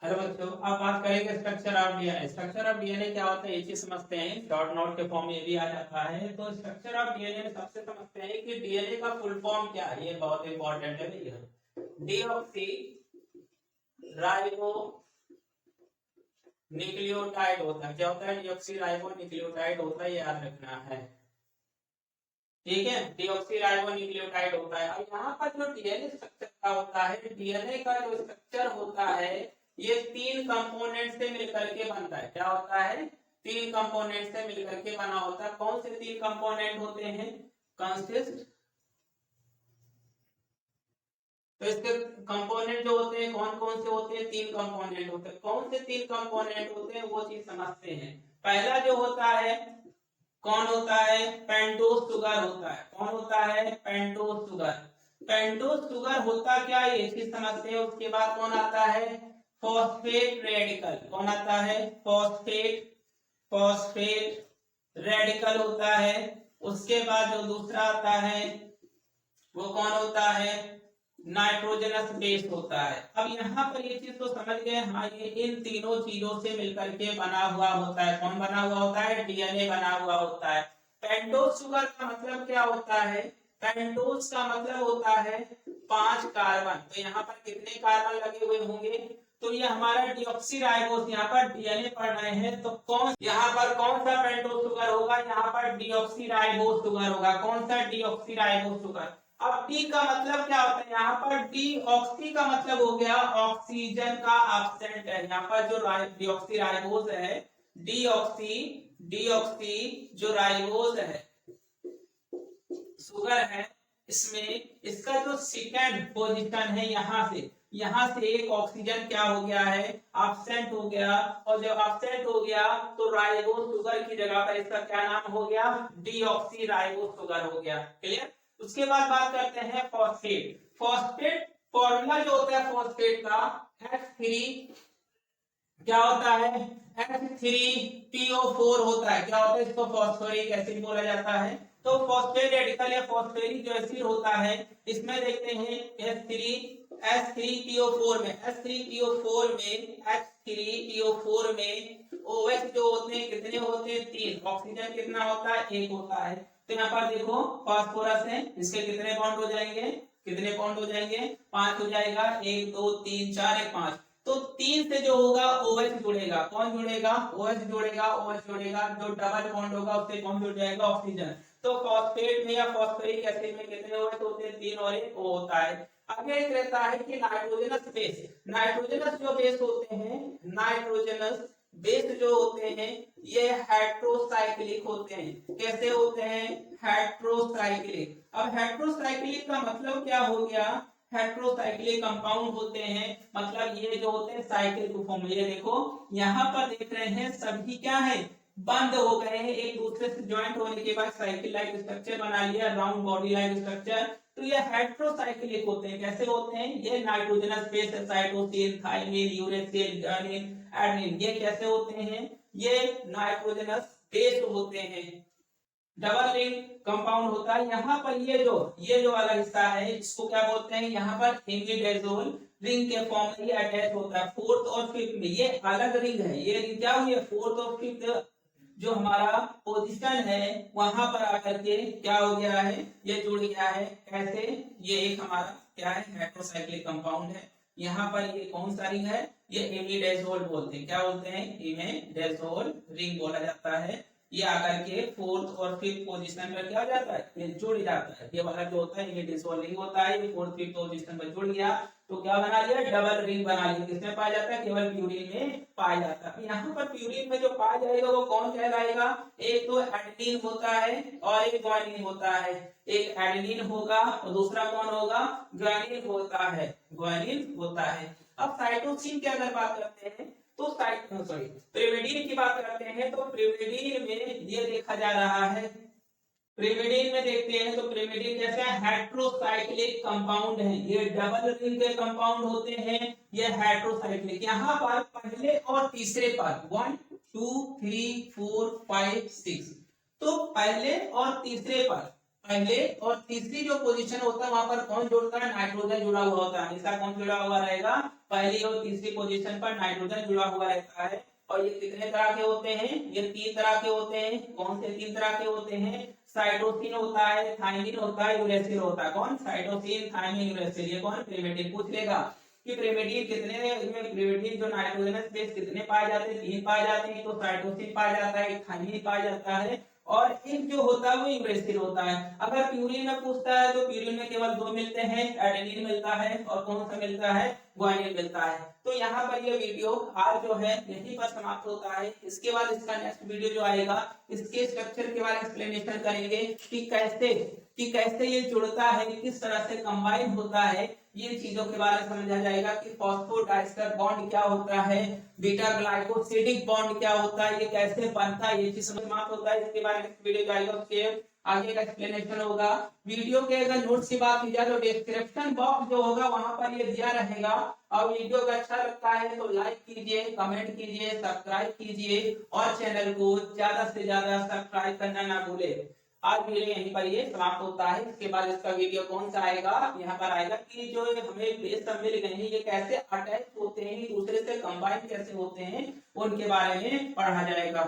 Hello बच्चों, अब बात करेंगे structure of DNA. Structure of DNA क्या होता है ये चीज समझते हैं। डॉट नोट के फॉर्म में ये भी आ जाता है। तो स्ट्रक्चर ऑफ डीएनए में सबसे समझते हैं कि डीएनए का फुल फॉर्म क्या है। ये बहुत इंपॉर्टेंट है भैया। डीऑक्सी राइबो न्यूक्लियोटाइड होता है। क्या होता है? डीऑक्सी राइबो न्यूक्लियोटाइड होता है, याद रखना है। ठीक है, डीऑक्सी राइबो न्यूक्लियोटाइड होता है। अब यहाँ पर जो डीएनए स्ट्रक्चर का होता है, डीएनए का जो स्ट्रक्चर होता है ये तीन कंपोनेंट से मिलकर के बनता है। क्या होता है? तीन कंपोनेंट से मिलकर के बना होता है। कौन से तीन कंपोनेंट होते हैं? कंसिस्ट। तो इसके कंपोनेंट जो होते हैं कौन कौन से होते हैं? तीन कंपोनेंट होते हैं। कौन से तीन कंपोनेंट होते हैं वो चीज समझते हैं। पहला जो होता है कौन होता है? पेंटोज शुगर होता है। कौन होता है? Pentose sugar. पेंटोज शुगर होता क्या है ये चीज समझते हैं। उसके बाद कौन आता है? Phosphate radical. कौन आता है? फॉस्फेट फॉस्फेट रेडिकल होता है। उसके बाद जो दूसरा आता है वो कौन होता है? नाइट्रोजनस बेस होता है। अब यहाँ पर ये चीज तो समझ गए, हाँ ये इन तीनों चीजों से मिलकर के बना हुआ होता है। कौन बना हुआ होता है? डीएनए बना हुआ होता है। पेंटोज शुगर का मतलब क्या होता है? पेंटोज का मतलब होता है 5 कार्बन। तो यहाँ पर कितने कार्बन लगे हुए होंगे? तो ये हमारा डीऑक्सीराइबोस, यहाँ पर डीएनए पढ़ रहे हैं तो कौन यहाँ पर कौन सा पेंटोज शुगर होगा? यहाँ पर डीऑक्सीराइबोस शुगर होगा। कौन सा? Deoxyribose sugar. अब डी का मतलब क्या होता है? यहाँ पर डी ऑक्सी का मतलब हो गया ऑक्सीजन का एब्सेंट है। यहाँ पर जो डीऑक्सी राइबोज है, डीऑक्सी डीऑक्सी जो राइबोज है शुगर है, इसमें इसका जो सेकंड पोजीशन है यहाँ से एक ऑक्सीजन क्या हो गया है? एब्सेंट हो गया। और जब एब्सेंट हो गया तो राइबोज शुगर की जगह पर इसका क्या नाम हो गया? डीऑक्सी राइबोज शुगर हो गया। क्लियर? उसके बाद बात करते हैं फॉस्फेट। फॉस्फेट फॉर्मूला जो होता है फॉस्फेट का H3 क्या होता है? H3PO4 होता है। क्या होता है? इसको फॉस्फोरिक एसिड बोला जाता है। तो फॉस्फेट रेडिकल या फॉस्फेरिक जो एसिड होता है इसमें देखते हैं H3PO4 में H3PO4 में OH जो होते हैं कितने होते हैं? 3। ऑक्सीजन कितना होता है? 1 होता है। तो यहाँ पर देखो फास्फोरस है, इसके कितने बॉन्ड हो जाएंगे? कितने बॉन्ड हो जाएंगे? 5 हो जाएगा। 1 2 3 4 1 5। तो 3 से जो होगा OH जुड़ेगा। कौन जुड़ेगा? OH जुड़ेगा। OH जुड़ेगा। जो डबल बॉन्ड होगा उससे कौन जुड़ जाएगा? ऑक्सीजन। तो फॉस्फेट में या फॉस्फोरिक एसिड में कितने OH होते हैं? 3 और 1 O होता है। आगे एक रहता है कि नाइट्रोजनस बेस। नाइट्रोजनस जो बेस होते हैं, नाइट्रोजनस बेस जो होते हैं ये हेट्रोसाइक्लिक होते हैं। कैसे होते हैं? हेट्रोसाइक्लिक। अब हेट्रोसाइक्लिक का मतलब क्या हो गया? हेट्रोसाइक्लिक कंपाउंड होते हैं, मतलब ये जो होते हैं साइकिल टू फॉर्म। ये देखो यहाँ पर देख रहे हैं सभी क्या है? बंद हो गए हैं। एक दूसरे से ज्वाइंट होने के बाद साइकिल लाइक स्ट्रक्चर बना लिया, राउंड बॉडी लाइक स्ट्रक्चर। तो ये हेट्रोसाइक्लिक होते हैं। कैसे होते हैं? ये nitrogenous base cytosine, thymine, uracil, guanine, adenine, ये कैसे होते हैं? ये नाइट्रोजनस बेस होते हैं। डबल रिंग कंपाउंड होता है। यहाँ पर ये जो वाला हिस्सा है इसको क्या बोलते हैं? यहाँ पर इमिडाजोल रिंग के फॉर्म में ये अटैच होता है। फोर्थ और फिफ्थ में ये अलग रिंग है। ये रिंग क्या हुई है? फोर्थ और फिफ्थ जो हमारा पोजीशन है वहां पर आकर के क्या हो गया है? ये जुड़ गया है। कैसे? ये एक हमारा क्या है? हेट्रोसाइक्लिक कंपाउंड है। यहाँ पर ये कौन सा रिंग है? ये इमिडाजोल बोलते हैं। क्या बोलते हैं? इमिडाजोल रिंग बोला जाता है। ये आकर के फोर्थ और फिफ्थ पोजीशन पर क्या हो जाता है? ये जुड़ जाता है। ये वाला जो होता है ये डिसोल्विंग होता है। ये फोर्थ फिफ्थ पोजीशन पर जुड़ गया तो क्या बना लिया? डबल रिंग बना लिया। किसमें पाया जाता है? केवल प्यूरिन में पाया जाता है। यहाँ पर प्यूरिन में जो पाया जाएगा वो कौन कहलाएगा? एक तो एडेनिन होता है और एक ग्वानिन होता है। एक एडेनिन होगा और दूसरा कौन होगा? ग्वानिन होता है। ग्वानिन होता है। अब साइटोसिन की अगर बात करते हैं तो प्रिमिडीन की बात करते हैं तो प्रिमिडीन में ये देखा जा रहा है। प्रिमिडीन में देखते हैं तो प्रिमिडीन जैसे हेट्रोसाइक्लिक कंपाउंड है। ये डबल रिंग के कंपाउंड होते हैं। ये हेट्रोसाइक्लिक। यहाँ पर पहले और तीसरे पर 1 2 3 4 5 6 तो पहले और तीसरे पर पहले, और तीसरी जो पोजीशन होता है वहां पर कौन जुड़ता है, नाइट्रोजन जुड़ा हुआ होता है, हमेशा कौन जुड़ा हुआ रहेगा, पहली और तीसरी पोजीशन पर नाइट्रोजन जुड़ा हुआ रहता है। और ये कितने तरह के होते हैं, ये 3 तरह के होते हैं। कौन से 3 तरह के होते हैं, साइटोसिन होता है, थायमिन होता है, यूरेसिल होता है। कौन, साइटोसिन, थायमिन, यूरेसिल। ये कौन, प्रिमिटिव। पूछ लेगा कि प्रिमिटिव कितने, इसमें प्रिमिटिव जो नाइट्रोजनस बेस कितने पाए जाते हैं, 3 पाए जाते हैं। तो साइटोसिन पाया जाता है, थायमिन पाया जाता है, और एक जो होता है वो यूरेसिल होता है। अगर प्यूरिन में पूछता है तो प्यूरिन में केवल 2 मिलते हैं, एडेनिन मिलता है और कौन सा मिलता है, ग्वानिन मिलता है। तो यहाँ पर ये वीडियो आज जो है यहीं पर समाप्त होता है। इसके बाद इसका नेक्स्ट वीडियो जो आएगा, इसके स्ट्रक्चर के बारे में एक्सप्लेनेशन करेंगे कि कैसे ये जुड़ता है, किस तरह से कंबाइन होता है, ये चीजों के बारे में समझा जाएगा कि फॉस्फोडाइस्टर बॉन्ड क्या होता है, बीटा ग्लाइकोसिडिक बॉन्ड क्या होता है, ये कैसे बनता है, ये चीज समाप्त होता है। इसके बारे में वीडियो जो आएगा उसके आगे का एक्सप्लेनेशन होगा। वीडियो के अगर नोट्स की बात की जाए तो डिस्क्रिप्शन बॉक्स जो होगा वहां पर ये दिया रहेगा। और वीडियो अगर अच्छा लगता है तो लाइक कीजिए, कमेंट कीजिए, सब्सक्राइब कीजिए और चैनल को ज्यादा से ज्यादा सब्सक्राइब करना ना भूले। आज वीडियो यहीं पर ये समाप्त होता है। इसके बाद इसका वीडियो कौन सा आएगा, यहाँ पर आएगा कि जो हमें बेस सब मिल गए हैं ये कैसे अटैच होते हैं, दूसरे से कंबाइन कैसे होते हैं, उनके बारे में पढ़ा जाएगा।